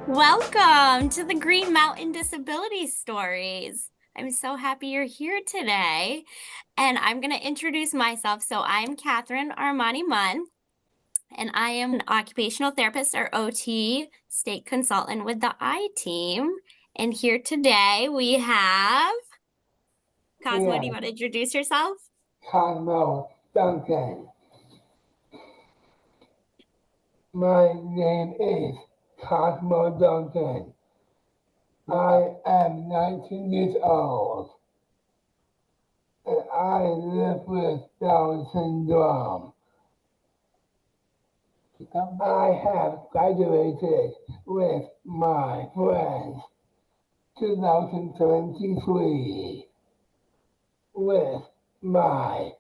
Welcome to the Green Mountain Disability Stories. I'm so happy you're here today. And I'm going to introduce myself. So I'm Catherine Armani Munn, and I am an occupational therapist or OT state consultant with the I team. And here today we have Cosmo. Do you Yeah, want to introduce yourself? Cosmo Duncan. My name is Cosmo Duncan. I am 19 years old and I live with Down syndrome. I have graduated with my friends 2023 with my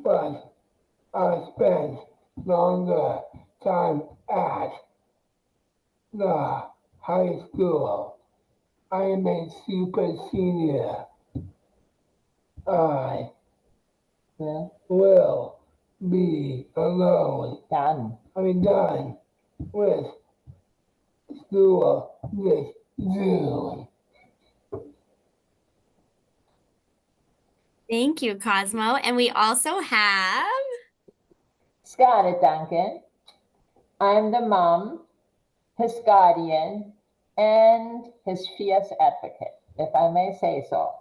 but I spent longer time at the high school. I am a super senior. I will be alone. Done with school this June. Thank you, Cosmo. And we also have Scarlett Duncan. I'm the mom, his guardian, and his fierce advocate, if I may say so.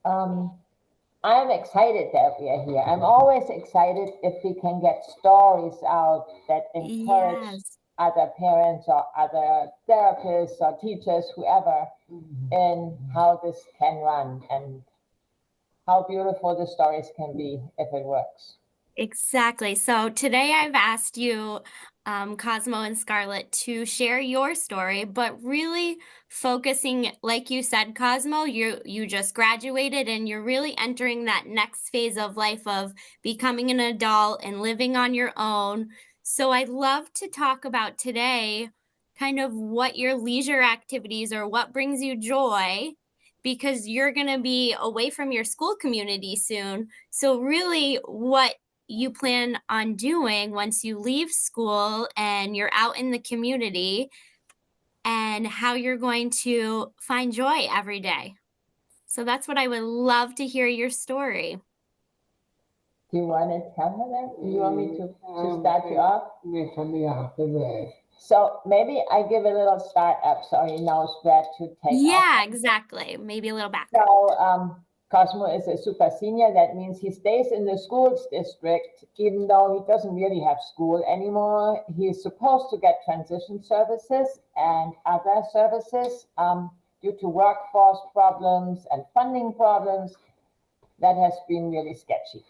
I'm excited that we are here. I'm always excited if we can get stories out that encourage other parents or other therapists or teachers, whoever, in how this can run and how beautiful the stories can be if it works. Exactly. So today I've asked you, Cosmo and Scarlett, to share your story, but really focusing, like you said, Cosmo, you just graduated and you're really entering that next phase of life of becoming an adult and living on your own. So I'd love to talk about today kind of what your leisure activities or what brings you joy, because you're going to be away from your school community soon. So really what you plan on doing once you leave school and you're out in the community, and how you're going to find joy every day. So that's what I would love to hear your story. Do you want to tell her that? Do you want me to start you off? So maybe I give a little start up so he knows where to take off. Yeah, exactly. Maybe a little back. So Cosmo is a super senior. That means he stays in the schools district, even though he doesn't really have school anymore. He's supposed to get transition services and other services due to workforce problems and funding problems. That has been really sketchy.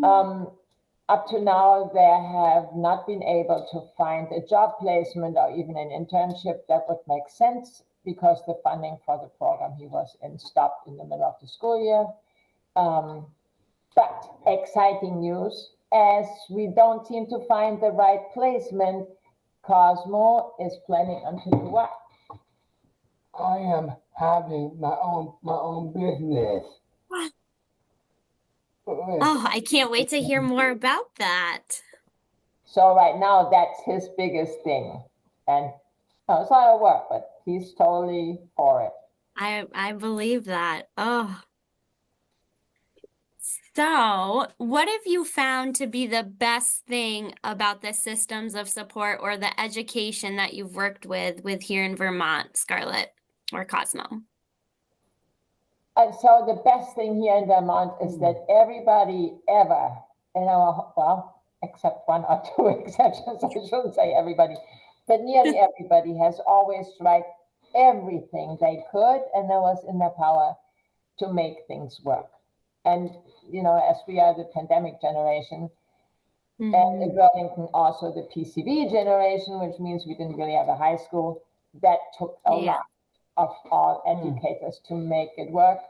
Up to now, they have not been able to find a job placement or even an internship that would make sense because the funding for the program he was in stopped in the middle of the school year. But exciting news, as we don't seem to find the right placement, Cosmo is planning on to do what? I am having my own business. Oh, I can't wait to hear more about that. So right now, that's his biggest thing. And it's a lot of work, but he's totally for it. I believe that. Oh. So, what have you found to be the best thing about the systems of support or the education that you've worked with here in Vermont, Scarlett or Cosmo? And so the best thing here in Vermont is that everybody ever, well, except one or two exceptions, I shouldn't say everybody, but nearly everybody has always tried everything they could and that was in their power to make things work. And, as we are the pandemic generation, and in Burlington also the PCV generation, which means we didn't really have a high school, that took a lot of all educators to make it work.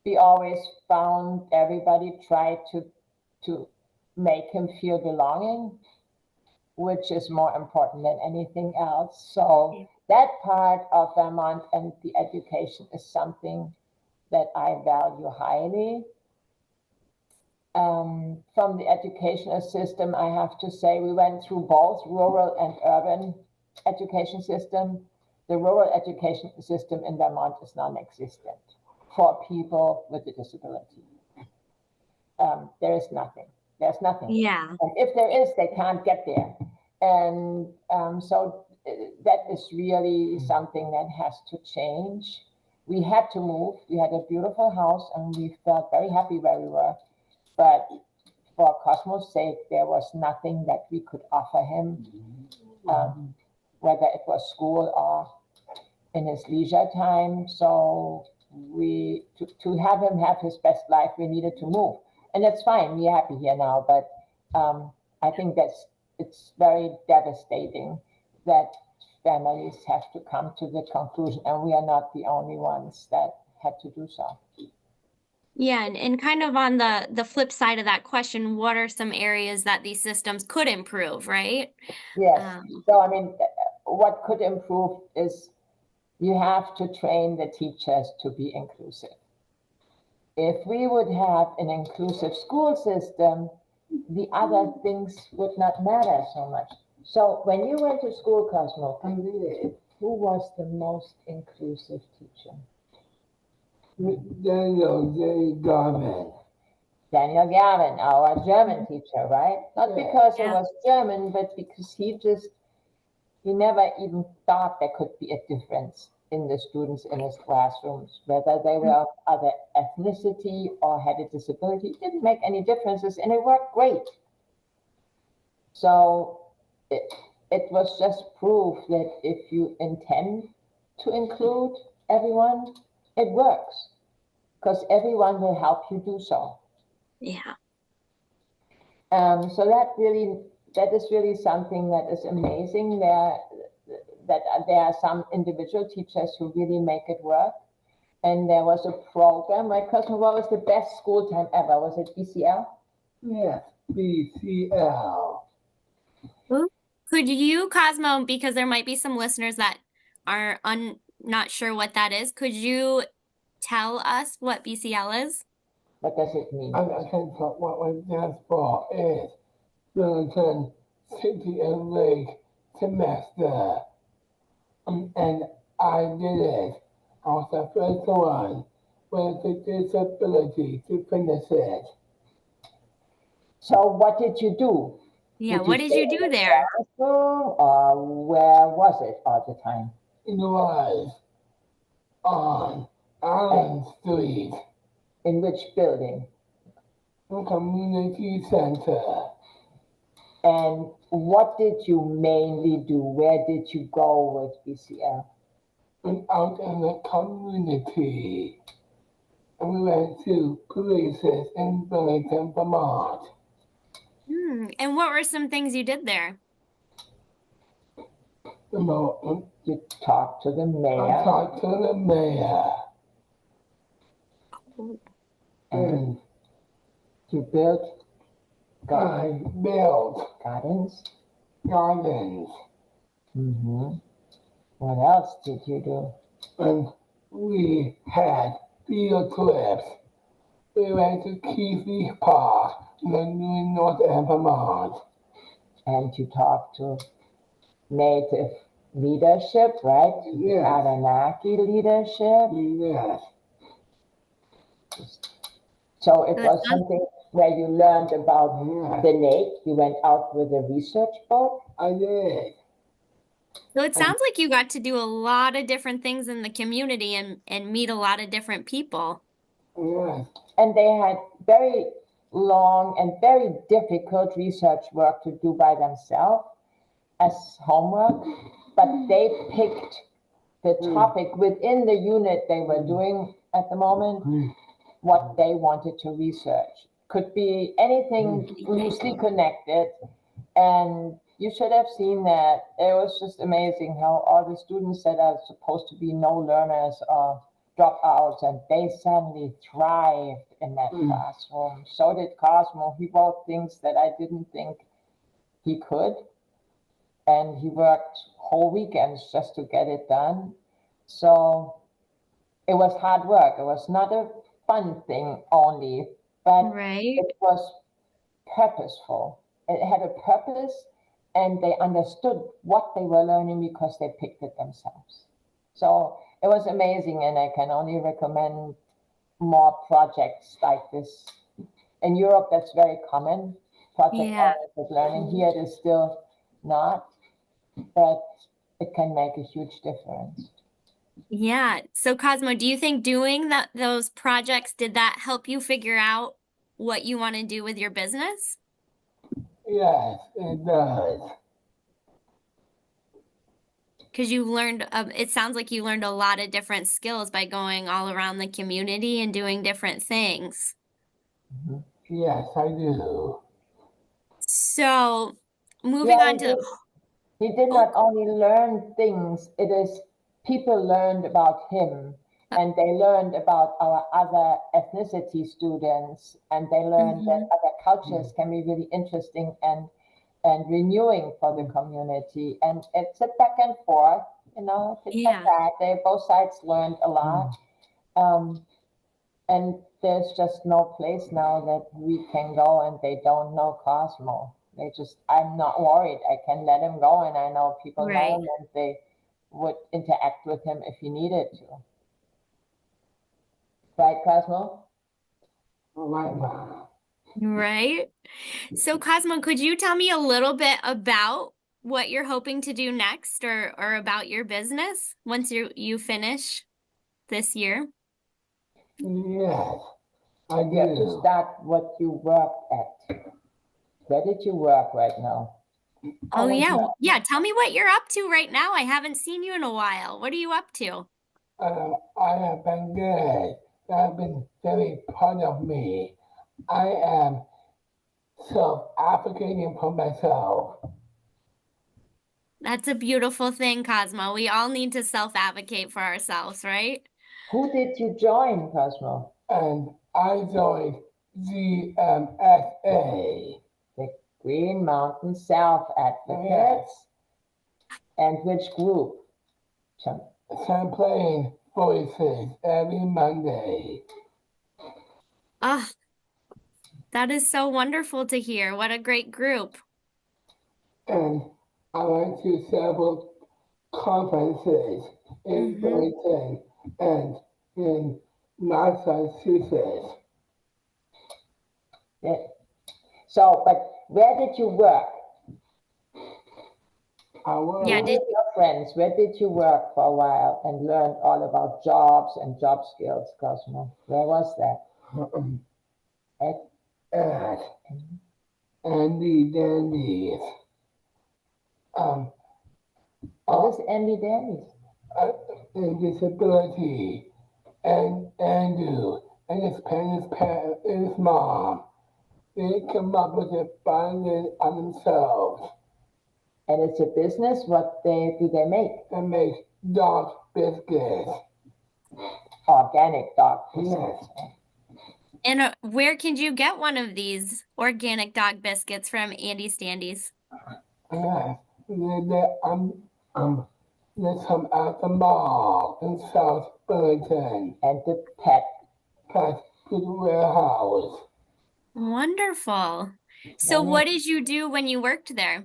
We always found everybody tried to make him feel belonging, which is more important than anything else. So that part of Vermont and the education is something that I value highly. From the educational system, I have to say we went through both rural and urban education system. The rural education system in Vermont is non-existent for people with a disability. There is nothing. There's nothing. Yeah. And if there is, they can't get there. And so that is really something that has to change. We had to move. We had a beautiful house and we felt very happy where we were. But for Cosmo's sake, there was nothing that we could offer him, whether it was school or in his leisure time. So to have him have his best life, we needed to move. And that's fine. We're happy here now. But I think it's very devastating that families have to come to the conclusion, and we are not the only ones that had to do so. Yeah, and kind of on the flip side of that question, what are some areas that these systems could improve, right? Yes. So, I mean, what could improve is you have to train the teachers to be inclusive. If we would have an inclusive school system, the other things would not matter so much. So when you went to school, Cosmo, who was the most inclusive teacher? Daniel J. Garvin. Daniel Gavin, our German teacher, right? Not because it Yeah. was German, but because he never even thought there could be a difference in the students in his classrooms, whether they were of other ethnicity or had a disability. It didn't make any differences, and it worked great. So it was just proof that if you intend to include everyone, it works, because everyone will help you do so. Yeah. So that is really something that is amazing. There are some individual teachers who really make it work. And there was a program, right, Cosmo? What was the best school time ever? Was it BCL? Yes, BCL. Could you, Cosmo, because there might be some listeners that are not sure what that is, could you tell us what BCL is? What does it mean? I can talk what my dance for is Burlington City and Lake semester. And I did it. I was the first one with a disability to finish it. So what did you do? Yeah, what did you do there? Classroom, or where was it all the time? It was on Allen Street, In which building? Community Center. And what did you mainly do? Where did you go with BCL? And out in the community. And we went to places in Burlington, Vermont. And what were some things you did there? Vermont. You talked to the I mayor. talked to the mayor. And You built I built gardens. gardens. What else did you do? And we had field trips. We went to Keithley Park in the New North End, Vermont. And you talked to native leadership, right? Yes. Abenaki leadership. Yes. So it was something where you learned about Yes. the lake. You went out with a research boat. I did. So it sounds like you got to do a lot of different things in the community and meet a lot of different people. Yes. And they had very long and very difficult research work to do by themselves as homework, but they picked the topic within the unit they were doing at the moment, what they wanted to research. Could be anything loosely connected. And you should have seen that. It was just amazing how all the students that are supposed to be no learners or dropouts, and they suddenly thrived in that classroom. So did Cosmo. He wrote things that I didn't think he could. And he worked whole weekends just to get it done. So it was hard work. It was not a fun thing only. but Right. it was purposeful. It had a purpose, and they understood what they were learning because they picked it themselves. So it was amazing, and I can only recommend more projects like this. In Europe, that's very common, project-oriented learning. Here it is still not, but it can make a huge difference. Yeah. So Cosmo, do you think doing those projects, did that help you figure out what you want to do with your business? Yes, it does. Because you learned, it sounds like you learned a lot of different skills by going all around the community and doing different things. Yes, I do. So moving Yeah, on to, he did oh, not only learn things, it is people learned about him, and they learned about our other ethnicity students, and they learned that mhm. other cultures can be really interesting and renewing for the community. And it's a back and forth, tit for Yeah, tat. They both sides learned a lot. And there's just no place now that we can go and they don't know Cosmo. I'm not worried. I can let him go, and I know people know right. him and they would interact with him if he needed to. Right, Cosmo? All right, Mom. Right. So Cosmo, could you tell me a little bit about what you're hoping to do next or about your business once you finish this year? Yes, I You have to do. start what you work at. Where did you work right now? Oh I yeah. was, Yeah, tell me what you're up to right now. I haven't seen you in a while. What are you up to? I have been good. I've been very proud of me. I am self-advocating for myself, That's a beautiful thing, Cosmo. We all need to self-advocate for ourselves, right? Who did you join, Cosmo? and I joined GMSA. The Green Mountain South Advocates. And which group? Champlain Voices every Monday. Ah, that is so wonderful to hear. What a great group. And I went to several conferences in Mm-hmm. Burlington and in Massachusetts. Yeah. So, but where did you work? I was Yeah, Who were your friends? Where did you work for a while and learn all about jobs and job skills, Cosmo? Where was that? at Andy Dandy's. Um, What is Andy Danny's? uh, in disability, and Andrew and his mom, they come up with a finding on themselves And it's a business. What do they make? and make dog biscuits. Organic dog biscuits. Yes, And where can you get one of these organic dog biscuits from Andy Standy's? yes. They come at the mall in South Burlington, And the pet. past food warehouse. Wonderful. So Then what did you do when you worked there?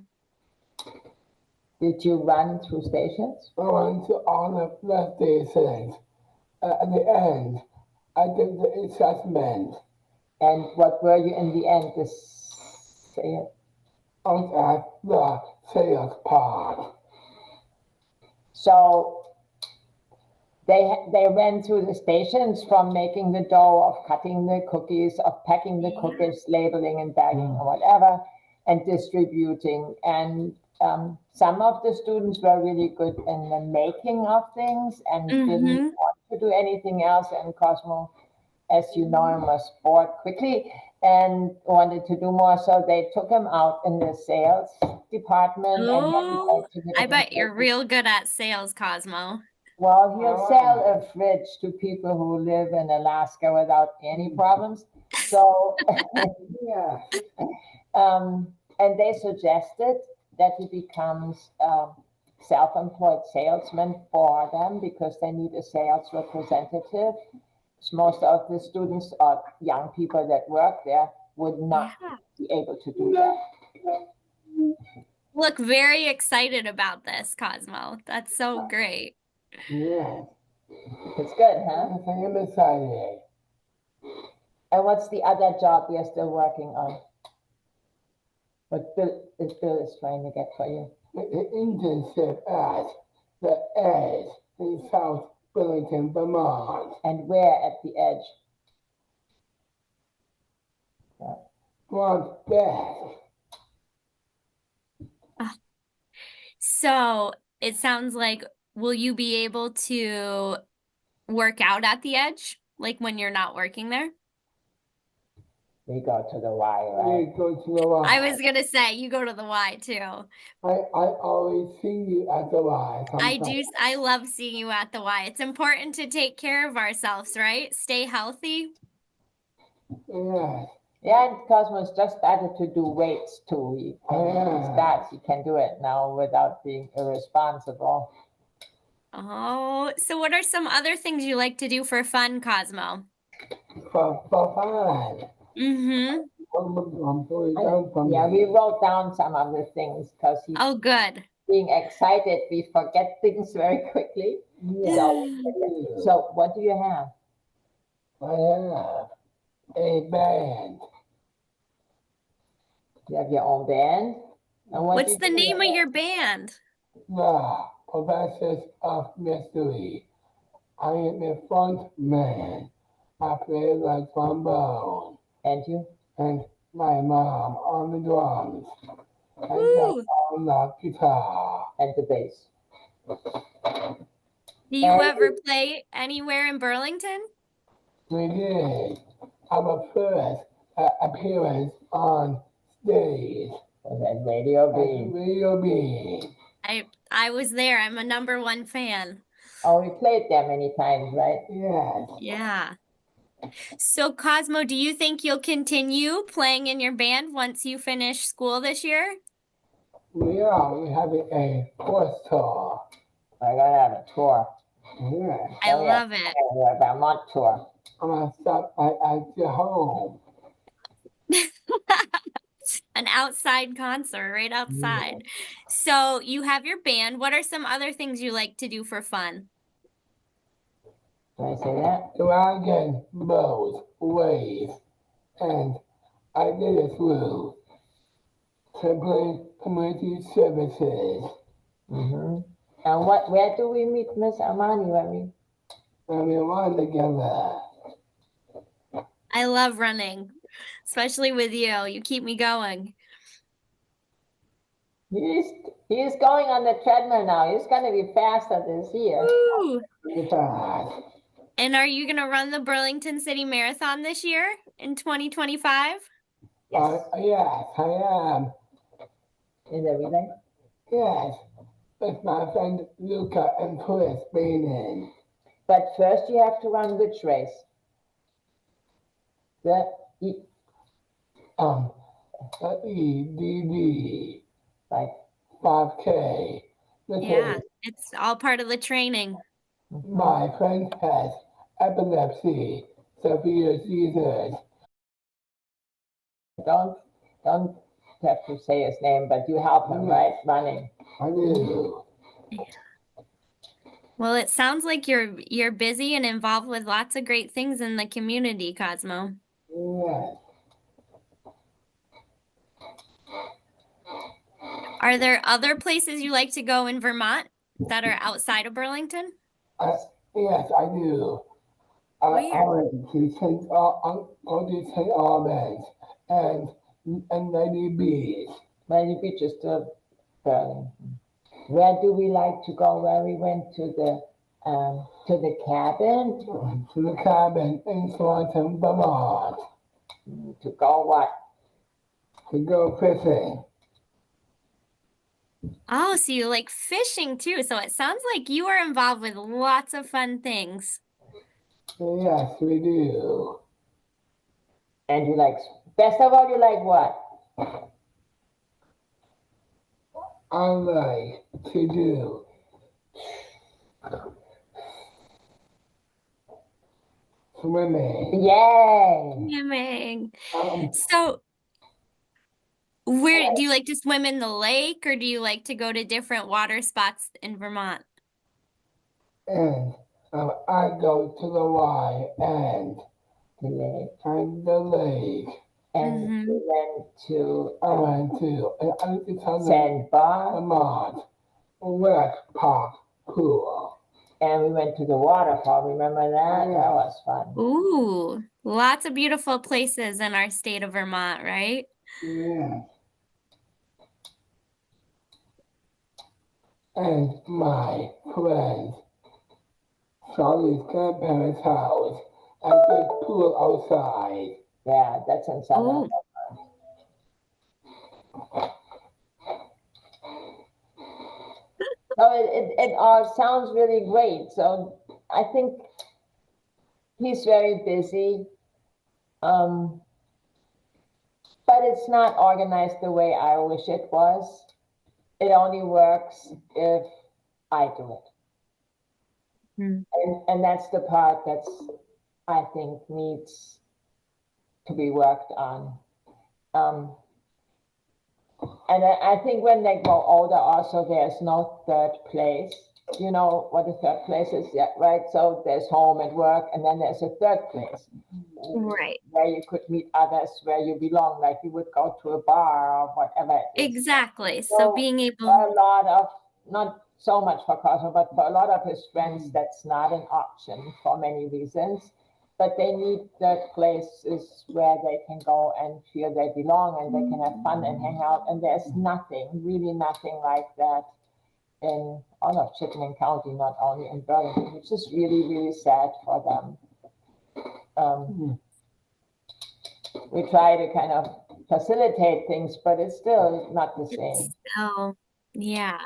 did you run through stations? I went to all the bus stations. At the end, I did the assessment. And what were you in the end? Say it. I was at the sales part. So they went through the stations from making the dough, of cutting the cookies, of packing the cookies, labeling and bagging or whatever, and distributing. And some of the students were really good in the making of things and didn't Mm-hmm. want to do anything else. And Cosmo, as you know, him was bored quickly and wanted to do more. So they took him out in the sales department and had him Oh, go to I different bet you're places. real good at sales, Cosmo. Well, he'll sell a fridge to people who live in Alaska without any problems. So, Yeah. and they suggested that he becomes self-employed salesman for them because they need a sales representative. most of the students or young people that work there would not Yeah. be able to do that. Look very excited about this, Cosmo. That's so great. Yes. It's good, huh? Yes, I am excited. And what's the other job you're still working on? What Bill is trying to get for you? The internship at the Edge in South Burlington, Vermont. And where at the edge? Front desk. So it sounds like, will you be able to work out at the edge, like when you're not working there? We go to the Y, I right? go to the Y. I was gonna say you go to the Y too. I always see you at the Y. I sometimes. do. I love seeing you at the Y. It's important to take care of ourselves, right? Stay healthy. Yes. Yeah, and Cosmo's just started to do weights too. He can do it now without being irresponsible. Oh, so what are some other things you like to do for fun, Cosmo? For fun. Mm-hmm. Yeah, we wrote down some of the things because he's Oh, good. being excited. We forget things very quickly. So what do you have? I have a band. You have your own band? And what What's do the you do name with of it? your band? The Professors of Mystery. I am a front man. I play the trombone. And you? And my mom on the drums. And Woo! on the guitar. And the bass. Do you ever play anywhere in Burlington? We did our first appearance on stage. And then Radio At Beam. Radio Beam. I was there. I'm a #1 fan. Oh, we played there many times, right? Yes. Yeah. So Cosmo, do you think you'll continue playing in your band once you finish school this year? We are. We have a course tour. We're gonna have a tour. Yes. I Oh, yeah. love it. A Vermont tour. I'm gonna stop at your home. An outside concert right outside. So you have your band. What are some other things you like to do for fun? Can I say that? Dragon boat wave, and I did it through Simply Community Services. Mm-hmm. And where do we meet Miss Armani when And we run together. I love running, especially with you. You keep me going. he's going on the treadmill now. He's gonna be faster this year. Woo! Goodbye. And are you gonna run the Burlington City Marathon this year in 2025? Yes. Yes, I am. Is that really? Yes, with my friend Luca and Chris Bainan. But first you have to run which race? The EDD right. 5K. Yeah, it's all part of the training. My friend has epilepsy, severe seizures. Don't have to say his name, but you help him, right? Running. I do. Well, it sounds like you're busy and involved with lots of great things in the community, Cosmo. Yes. Are there other places you like to go in Vermont that are outside of Burlington? Yes, I do. I went to St. Albans and Lady Beach. Lady Beach is still Burlington. Where do we like to go? Where we went to the cabin? To the cabin in Thornton, Vermont. To go what? To go fishing. Oh, so you like fishing too. So it sounds like you are involved with lots of fun things. Yes, we do. And you like, best of all, you like what? I like to do swimming. Yay! Swimming. Um, So, where do you like to swim in the lake, or do you like to go to different water spots in Vermont? and I go to the Y and the lake. And Mm-hmm. we went to I went to I used to tell them Sandbar, Vermont West Park Pool. and we went to the waterfall. Remember that? That was fun. Ooh, lots of beautiful places in our state of Vermont, right? Yeah. And my friend Charlie's grandparents' house and big pool outside. Yeah, that's in Southern. Ooh, So it all sounds really great. So I think he's very busy. Um, but it's not organized the way I wish it was. It only works if I do it. Hmm. And that's the part that's, I think, needs to be worked on. And I think when they grow older, also there's no third place. You know what the third place is, yeah, right? So there's home and work, and then there's a third place Right. where you could meet others, where you belong, like you would go to a bar or whatever it is. Exactly. So So being for able, a lot of, not so much for Cosmo, but for a lot of his friends, that's not an option for many reasons. But they need that places where they can go and feel they belong and they can have fun and hang out. And there's nothing, really nothing like that in all of Chittenden County, not only in Burlington, which is really, really sad for them. We try to kind of facilitate things, but it's still not the same. oh, yeah,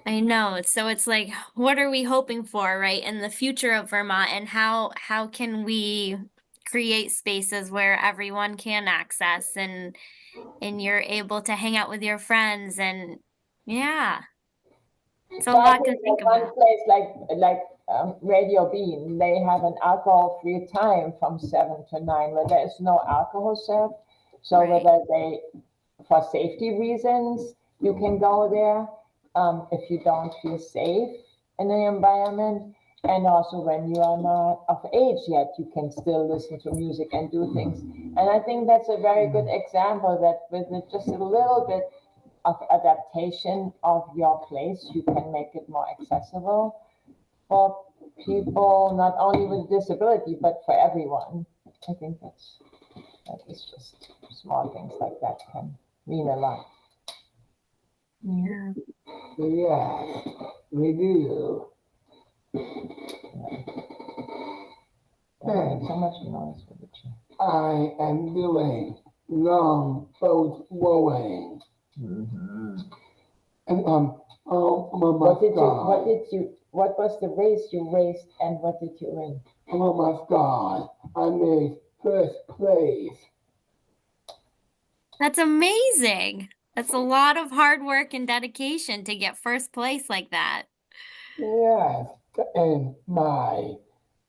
I know. So it's like, what are we hoping for, right, in the future of Vermont, and how can we create spaces where everyone can access and you're able to hang out with your friends and yeah, it's a So I lot to think think that one about. place like Radio Bean, they have an alcohol-free time from 7 to 9, where there is no alcohol served. So Right. whether they, for safety reasons, you can go there if you don't feel safe in the environment, and also when you are not of age yet, you can still listen to music and do things. And I think that's a very good example that with just a little bit of adaptation of your place, you can make it more accessible for people, not only with disability, but for everyone. I think that is just small things like that can mean a lot. Yeah. Yes, we do. Don't make so much noise with the chair. I am doing long boat rowing. And oh my God. What was the race you raced and what did you win? Oh my God. I made first place. That's amazing. That's a lot of hard work and dedication to get first place like that. Yes. And my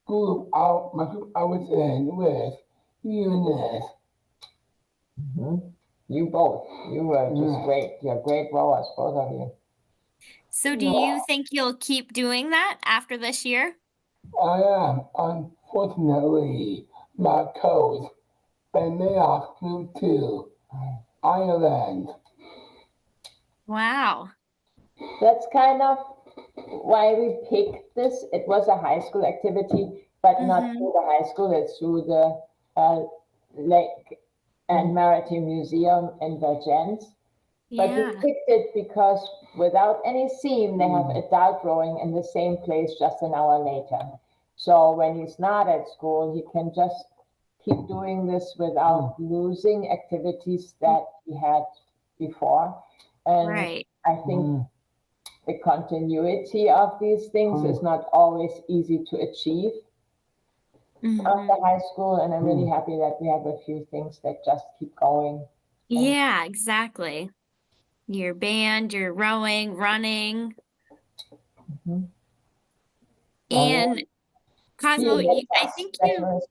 group I was in with Eunice. You both. You were just Yeah. great. You're great rowers, both of you. So do you think you'll keep doing that after this year? I am. Unfortunately, my coach sent me off to Ireland. Wow. That's kind of why we picked this. It was a high school activity, but not Mm-hmm. through the high school. It's through the Lake and Maritime Museum in Vergennes. But we Yeah. picked it because without any seam, they have adult rowing in the same place just an hour later. So when he's not at school, he can just keep doing this without losing activities that he had before. And Right. I think the continuity of these things is not always easy to achieve Mm-hmm. after high school. And I'm really happy that we have a few things that just keep going. Yeah, exactly. Your band, your rowing, running. Mhm. And Cosmo, being a I bus think specialist.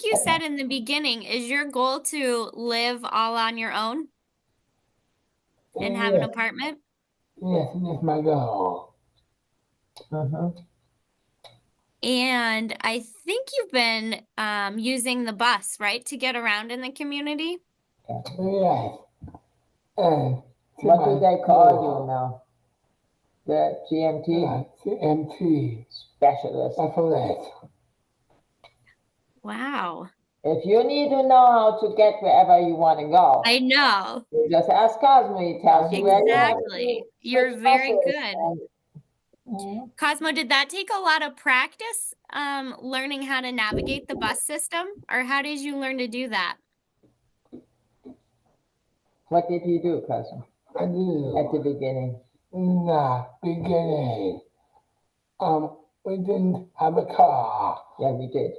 you said in the beginning, is your goal to live all on your own and have an Yes, apartment? yes, that's my goal. Mhm. And I think you've been using the bus, right, to get around in the community? Yes, and to What do my they call you school, now? The GMT CMT specialist. specialist. Wow. If you need to know how to get wherever you want to go, I know. you just ask Cosmo. He tells you where you have to Exactly. You're switch very buses. good. Mhm. Cosmo, did that take a lot of practice, learning how to navigate the bus system, or how did you learn to do that? What did you do, Cosmo, I do. at the beginning? In the beginning, we didn't have a car, Yeah, we did.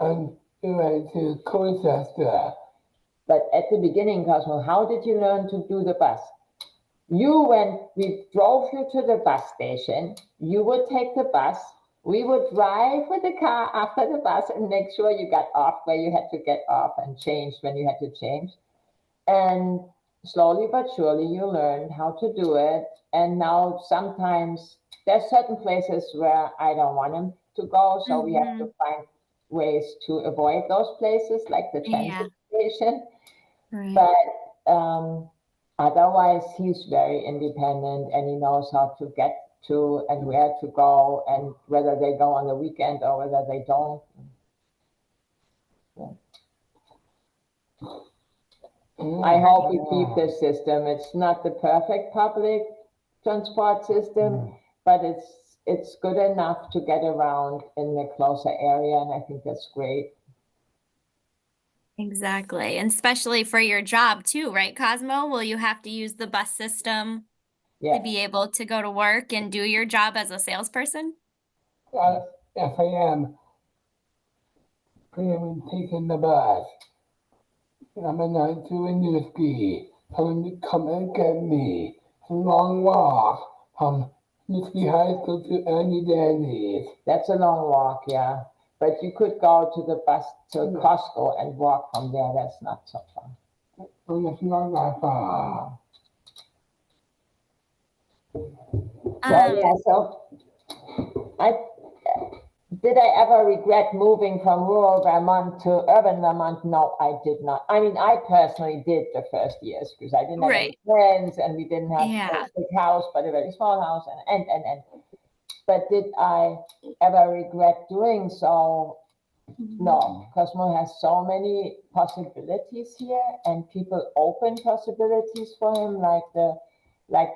and we went to Colchester. But at the beginning, Cosmo, how did you learn to do the bus? We drove you to the bus station. You would take the bus. We would drive with the car after the bus and make sure you got off where you had to get off and change when you had to change. And slowly but surely you learned how to do it. And now sometimes there's certain places where I don't want them to go, so we have to find ways to avoid those places, like the Yeah. transit station. Right. But otherwise, he's very independent and he knows how to get to and where to go and whether they go on the weekend or whether they don't. I hope we keep this system. It's not the perfect public transport system, but it's good enough to get around in the closer area, and I think that's great. Exactly. And especially for your job too, right, Cosmo? Will you have to use the bus system to Yes. be able to go to work and do your job as a salesperson? Yes, I am. I am taking the bus. I'm a night to a new ski. Come and get me. It's a long walk from Newski High School to Annie Danny's. That's a long walk, yeah. But you could go to the bus to Costco and walk from there. That's not so far. So it's not that far. Yeah, so I did I ever regret moving from rural Vermont to urban Vermont? No, I did not. I mean, I personally did the first years because I didn't have any Right. friends and we didn't have Yeah. a big house, but a very small house and. But did I ever regret doing so? No, Cosmo has so many possibilities here, and people open possibilities for him, like the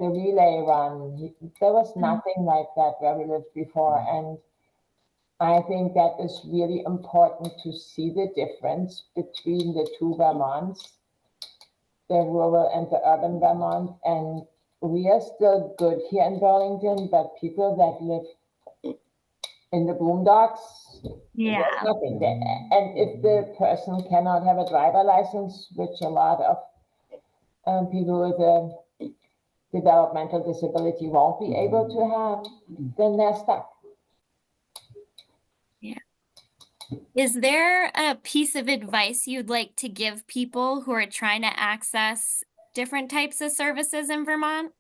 relay run. There was nothing like that where we lived before, and I think that is really important to see the difference between the two Vermonts, the rural and the urban Vermont. And we are still good here in Burlington, but people that live in the boondocks, Yeah. there's nothing there. And if the person cannot have a driver license, which a lot of people with a developmental disability won't be able to have, then they're stuck. Yeah. Is there a piece of advice you'd like to give people who are trying to access different types of services in Vermont?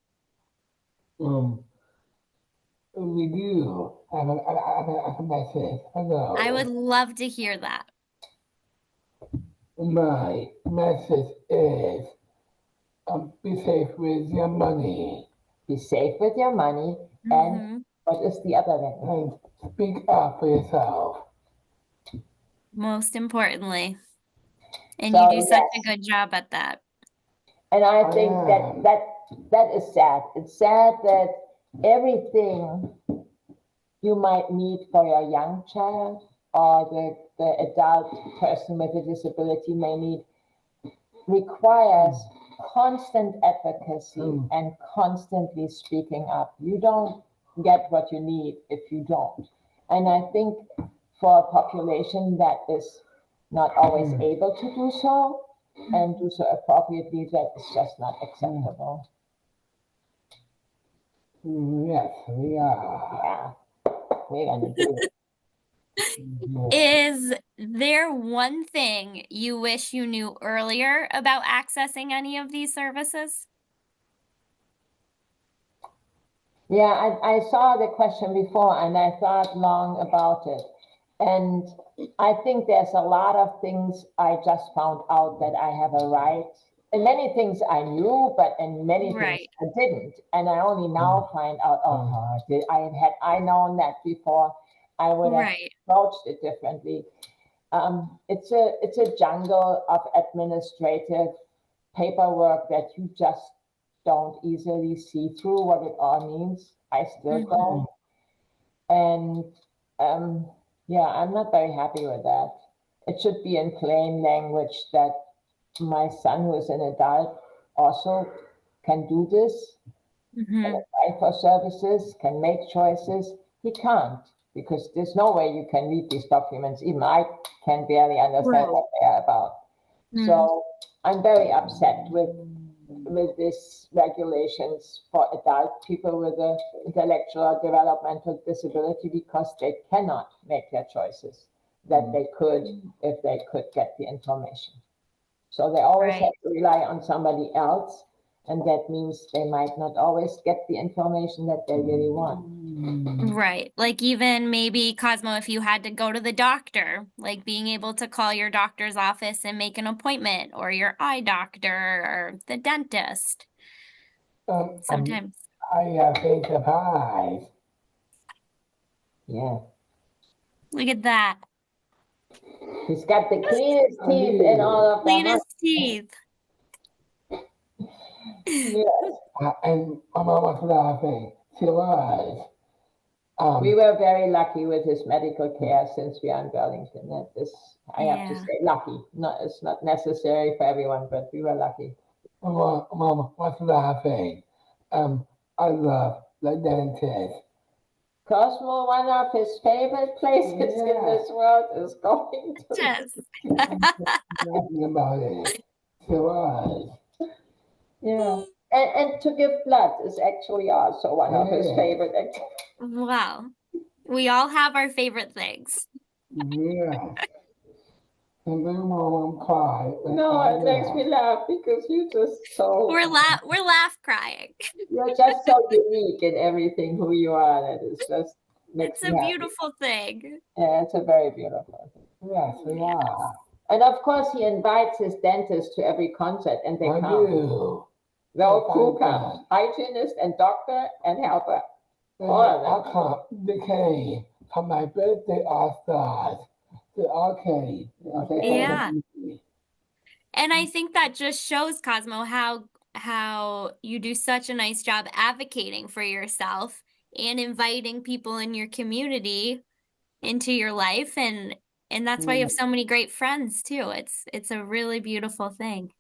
We do have a message. Hello. I would love to hear that. My message is be safe with your money Be safe with your money. And what is the other thing? and speak up for yourself. Most importantly. And So, you do such a yes. good job at that. And I think that is sad. It's sad that everything you might need for your young child or the adult person with a disability may need requires constant advocacy and constantly speaking up. You don't get what you need if you don't. And I think for a population that is not always able to do so and do so appropriately, that is just not acceptable. Yes, we are. Yeah, we're gonna do it. Is there one thing you wish you knew earlier about accessing any of these services? Yeah, I saw the question before and I thought long about it. And I think there's a lot of things I just found out that I have a right. And many things I knew, but and many things Right. I didn't. And I only now find out, oh, had I known that before, I would have Right. approached it differently. It's a jungle of administrative paperwork that you just don't easily see through what it all means. I still Mhm. don't. And yeah, I'm not very happy with that. It should be in plain language that my son, who is an adult, also can do this, can Mhm. apply for services, can make choices. He can't because there's no way you can read these documents. Even I can barely understand Right. what they are about. Mm. So I'm very upset with these regulations for adult people with an intellectual or developmental disability because they cannot make their choices that they could if they could get the information. So they always Right. have to rely on somebody else, and that means they might not always get the information that they really want. Right. Like even maybe Cosmo, if you had to go to the doctor, like being able to call your doctor's office and make an appointment, or your eye doctor or the dentist. Um, um, Sometimes. I have been surprised. Yeah. Yeah. Look at that. He's got the cleanest teeth in all of the house. Cleanest teeth. Yes. And my mom was laughing. She was. We were very lucky with his medical care since we are in Burlington. That is, I have to Yeah. say, lucky. Not, it's not necessary for everyone, but we were lucky. Mom was laughing. I love the dentist. Cosmo, one of his favorite places in Yeah. this world is going to. Just. Laughing about it. She was. Yeah. And to give blood is actually also one of his Yeah. favorite activities. Wow. We all have our favorite things. Yeah. And then mom cried. No, it makes me laugh because you just so We're laugh crying. you're just so unique in everything who you are. That is just makes It's me a happy. beautiful thing. Yeah, it's a very beautiful thing. Yes, we Yes. are. And of course, he invites his dentist to every concert, and they I come. do. The whole Yes, crew I comes: hygienist and doctor and helper. And All of them. I come, they came for my birthday all stars. The arcade. Yeah. And I think that just shows, Cosmo, how you do such a nice job advocating for yourself and inviting people in your community into your life, and that's why you have so many great friends too. It's a really beautiful thing.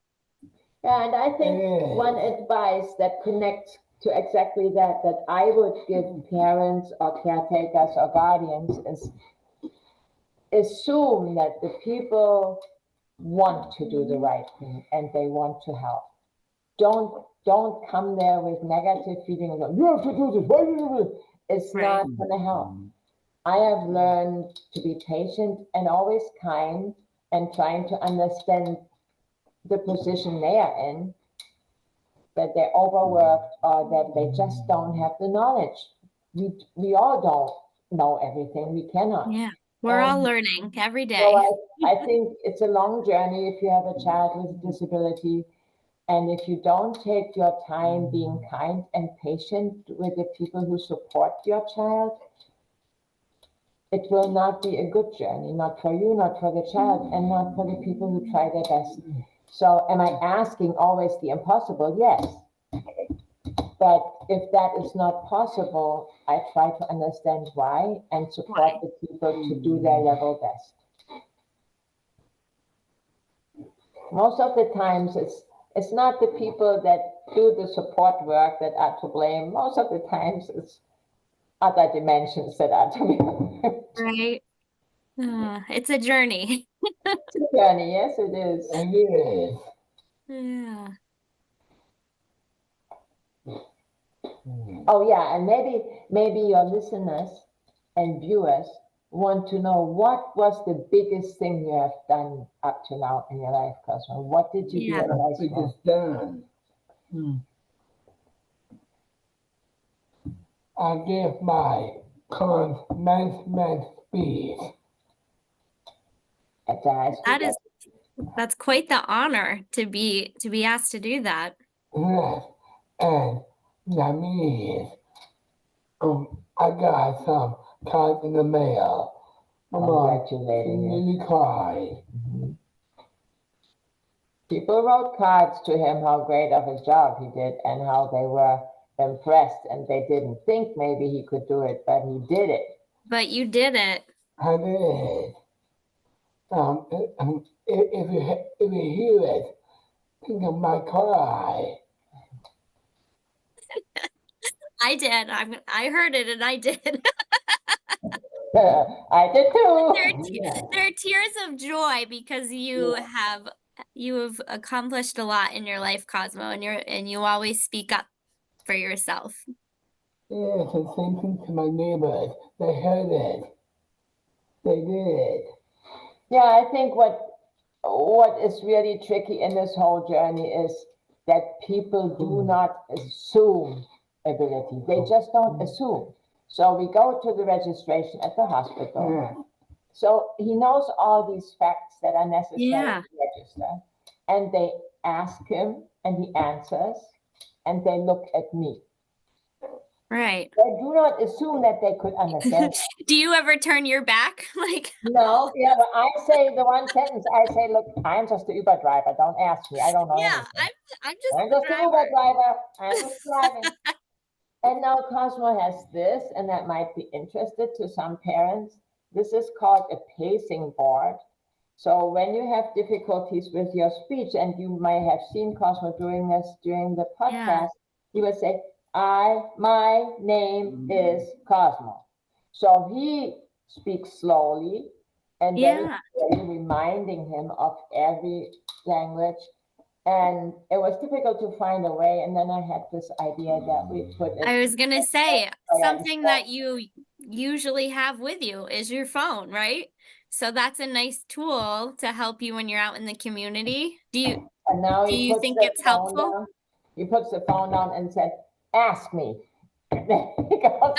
Yeah, and I think one advice that connects to exactly that, that I would give parents or caretakers or guardians is assume that the people want to do the right thing and they want to help. Don't come there with negative feelings of you have to do this. Why do you do this? It's Right. not going to help. I have learned to be patient and always kind and trying to understand the position they are in, that they're overworked or that they just don't have the knowledge. We all don't know everything. We cannot. Yeah. We're all learning every day. So I think it's a long journey if you have a child with a disability. And if you don't take your time being kind and patient with the people who support your child, it will not be a good journey, not for you, not for the child, and not for the people who try their best. So am I asking always the impossible? Yes. But if that is not possible, I try to understand why and support the people to do their level best. Most of the times it's not the people that do the support work that are to blame. Most of the times it's other dimensions that are to blame. Right. It's a journey. It's a journey, yes it is. And it is. Yeah. Oh yeah, and maybe your listeners and viewers want to know what was the biggest thing you have done up to now in your life, Cosmo? What did you Yeah. do at high school? Biggest done. I gave my commencement speech. At the high school? That's quite the honor to be asked to do that. Yes, and that means I got some cards in the mail. Congratulating you. Really cried. People wrote cards to him how great of a job he did and how they were impressed, and they didn't think maybe he could do it, but he did it. But you did it. I did. If you hear it, think of my cry. I did. I heard it and I did. I did too. There are tears of joy because you have accomplished a lot in your life, Cosmo, and you always speak up for yourself. Yes, and same thing to my neighbors. They heard it. They did. Yeah, I think what is really tricky in this whole journey is that people do not assume ability. They just don't assume. So we go to the registration at the hospital. Yeah. So he knows all these facts that are necessary Yeah. to register. And they ask him and he answers and they look at me. Right. They do not assume that they could understand. Do you ever turn your back? Like, No, yeah, but I say the one sentence, I say, look, I'm just the Uber driver. Don't ask me. I don't know yeah, anything. I'm just I'm a just an Uber driver. driver. I'm just driving. And now Cosmo has this, and that might be interested to some parents. This is called a pacing board. So when you have difficulties with your speech, and you may have seen Cosmo doing this during the podcast, he would say, my name is Cosmo. So he speaks slowly and very slowly, reminding him of every language. And it was difficult to find a way. And then I had this idea that we put it. I was gonna say Oh, yeah. something that you usually have with you is your phone, right? So that's a nice tool to help you when you're out in the community. And now Do he you puts think the it's phone helpful? down. He puts the phone down and said, ask me. There he goes.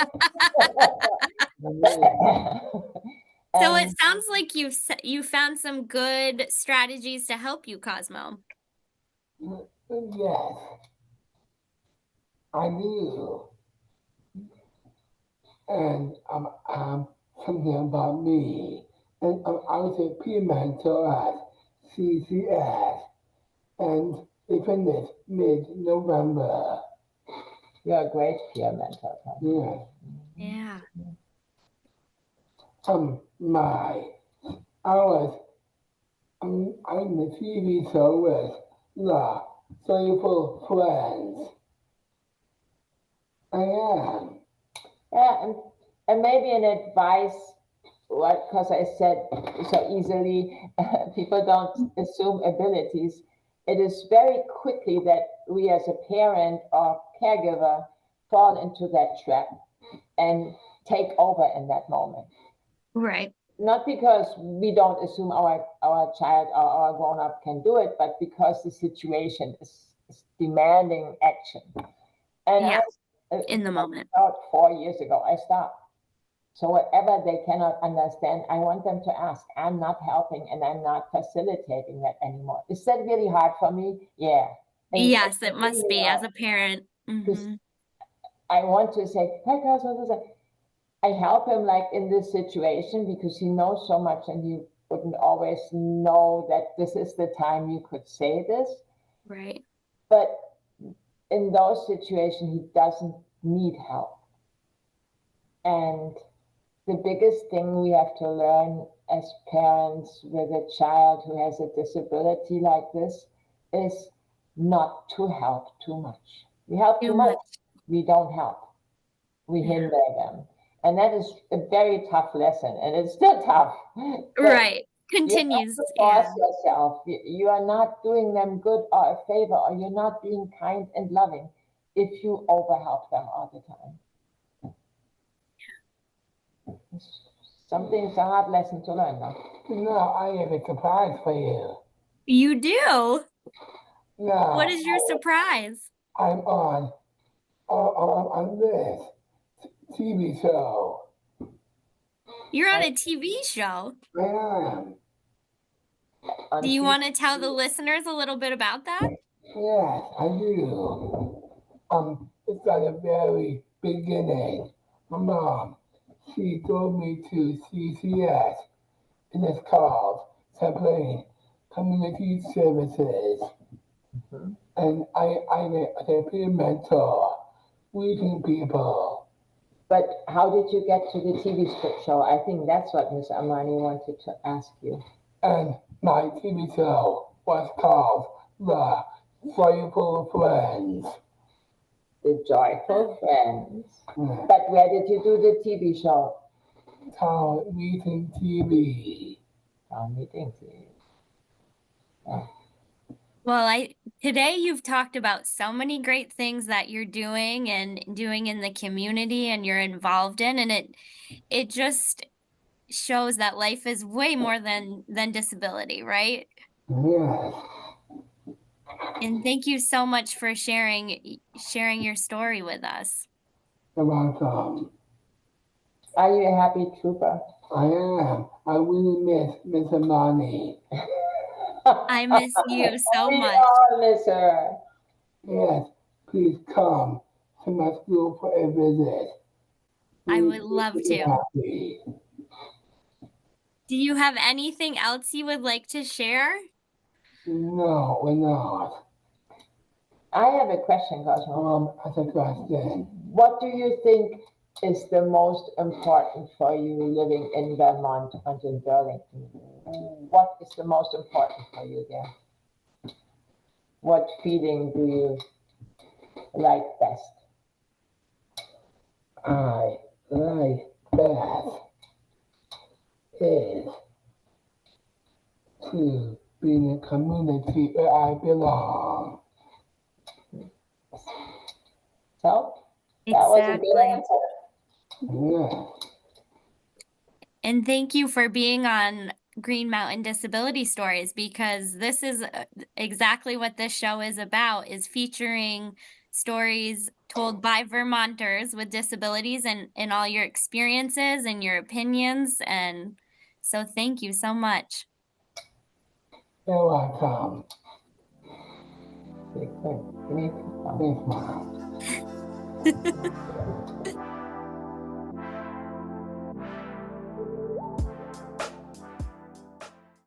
So And it sounds like you found some good strategies to help you, Cosmo. Yes, I do. And something about me. And I was a pre-mentor at CCS, and they finished mid-November. you're a great peer mentor. Yeah. Yeah. I'm the TV show with the Playful Friends. I am. Yeah, and maybe an advice, because I said so easily, people don't assume abilities. It is very quickly that we as a parent or caregiver fall into that trap and take over in that moment. Right. Not because we don't assume our child or our grown-up can do it, but because the situation is demanding action. And Yeah. I, In the moment. about 4 years ago, I stopped. So whatever they cannot understand, I want them to ask. I'm not helping and I'm not facilitating that anymore. Is that really hard for me? Yeah. And Yes, it must really be hard. as a parent. Mhm. I want to say, hey, Cosmo, I help him like in this situation because he knows so much and you wouldn't always know that this is the time you could say this. Right. But in those situations, he doesn't need help. And the biggest thing we have to learn as parents with a child who has a disability like this is not to help too much. We help too much, we don't help. We hinder them. And that is a very tough lesson, and it's still tough. Right. Continues. You have to force yourself. You are not doing them good or a favor, or you're not being kind and loving if you overhelp them all the time. Something's a hard lesson to learn, though. No, I have a surprise for you. You do? No, What is your surprise? I'm on this TV show. You're on a TV show. I am. On Do you TV. want to tell the listeners a little bit about that? Yes, I do. It's at the very beginning. My mom, she drove me to CCS, and it's called Chaplain Community Services. Mhm. And I'm a mentor, reaching people. But how did you get to the TV show? I think that's what Miss Amani wanted to ask you. And my TV show was called The Joyful Friends. The Joyful Friends. Mm. But where did you do the TV show? Town Meeting TV. Town meeting TV. Well, today you've talked about so many great things that you're doing and doing in the community and you're involved in, and it just shows that life is way more than disability, right? Yes. And thank you so much for sharing your story with us. You're welcome. Are you a happy trooper? I am. I really miss Miss Amani. I miss you so We much. all miss her. Yes, please come to my school for a visit. I We would love be to. happy. Do you have anything else you would like to share? No, we're not. I have a question, Cosmo. That's a question. What do you think is the most important for you living in Vermont and in Burlington? What is the most important for you there? What feeling do you like best? I like best is to be in a community where I belong. So that was a good Exactly. answer. Yes. And thank you for being on Green Mountain Disability Stories, because this is exactly what this show is about, is featuring stories told by Vermonters with disabilities and all your experiences and your opinions. And so thank you so much. You're welcome. Good. Thanks, Mom.